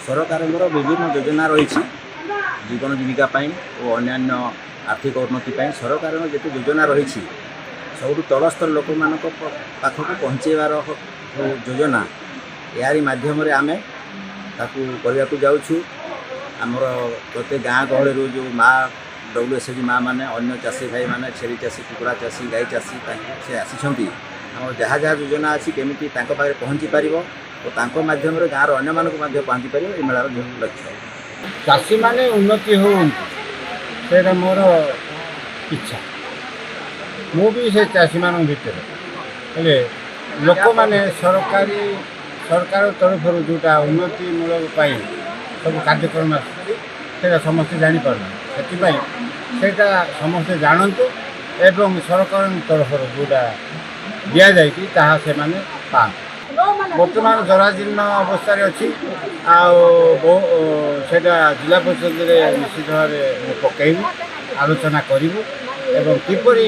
ସରକାରଙ୍କର ବିଭିନ୍ନ ଯୋଜନା ରହିଛି ଜୀବନ ଜୀବିକା ପାଇଁ ଓ ଅନ୍ୟାନ୍ୟ ଆର୍ଥିକ ଉନ୍ନତି ପାଇଁ ସରକାରଙ୍କ ଯେତେ ଯୋଜନା ରହିଛି ସବୁଠୁ ତଳସ୍ତର ଲୋକମାନଙ୍କ ପାଖକୁ ପହଞ୍ଚାଇବାର ଯୋଜନା ଏହାରି ମାଧ୍ୟମରେ ଆମେ ତାକୁ କରିବାକୁ ଯାଉଛୁ। ଆମର ପ୍ରତ୍ୟେକ ଗାଁ ଗହଳିରୁ ଯେଉଁ WSG ମା ମାନେ ଅନ୍ୟ ଚାଷୀ ଭାଇମାନେ ଛେଳି ଚାଷୀ କୁକୁଡ଼ା ଚାଷୀ ଗାଈ ଚାଷୀ ସେ ଆସିଛନ୍ତି ଆମର ଯାହା ଯାହା ଯୋଜନା ଅଛି କେମିତି ତାଙ୍କ ପାଖରେ ପହଞ୍ଚି ପାରିବ ଓ ତାଙ୍କ ମାଧ୍ୟମରେ ଗାଁର ଅନ୍ୟମାନଙ୍କୁ ମଧ୍ୟ ପହଞ୍ଚି ପାରିବ ଏ ମେଳାର ଲକ୍ଷ୍ୟ। ଚାଷୀମାନେ ଉନ୍ନତି ହୁଅନ୍ତୁ ସେଇଟା ମୋର ଇଚ୍ଛା। ମୁଁ ବି ସେ ଚାଷୀମାନଙ୍କ ଭିତରେ ହେଲେ ଲୋକମାନେ ସରକାର ତରଫରୁ ଯେଉଁଟା ଉନ୍ନତିମୂଳକ ପାଇଁ ସବୁ କାର୍ଯ୍ୟକ୍ରମ ଆସୁଛି ସେଇଟା ସମସ୍ତେ ଜାଣିପାରୁନାହାନ୍ତି। ସେଥିପାଇଁ ସେଇଟା ସମସ୍ତେ ଜାଣନ୍ତୁ ଏବଂ ସରକାରଙ୍କ ତରଫରୁ ଯେଉଁଟା ଦିଆଯାଇଛି ତାହା ସେମାନେ ପାଆନ୍ତୁ। ବର୍ତ୍ତମାନ ଜରାଜୀର୍ଣ୍ଣ ଅବସ୍ଥାରେ ଅଛି ଆଉ ସେଇଟା ଜିଲ୍ଲା ପରିଷଦରେ ନିଶ୍ଚିତ ଭାବରେ ପକାଇବୁ, ଆଲୋଚନା କରିବୁ ଏବଂ କିପରି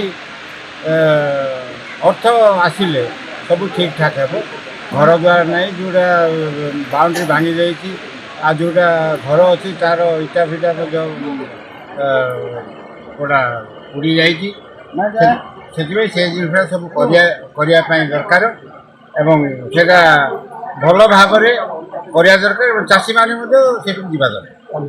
ଅର୍ଥ ଆସିଲେ ସବୁ ଠିକ୍ ଠାକ୍ ହେବ। ଘର ଦ୍ୱାର ନାହିଁ, ଯେଉଁଟା ବାଉଣ୍ଡ୍ରି ଭାଙ୍ଗି ଯାଇଛି ଆଉ ଯେଉଁଟା ଘର ଅଛି ତା'ର ଇଟା ଫିଟା ମଧ୍ୟ ପୁରା ଉଡ଼ି ଯାଇଛି। ସେଥିପାଇଁ ସେ ଜିନିଷଟା ସବୁ କରିବା ପାଇଁ ଦରକାର ଏବଂ ସେଇଟା ଭଲ ଭାବରେ କରିବା ଦରକାର ଏବଂ ଚାଷୀମାନେ ମଧ୍ୟ ସେଠିକୁ ଯିବା ଦରକାର।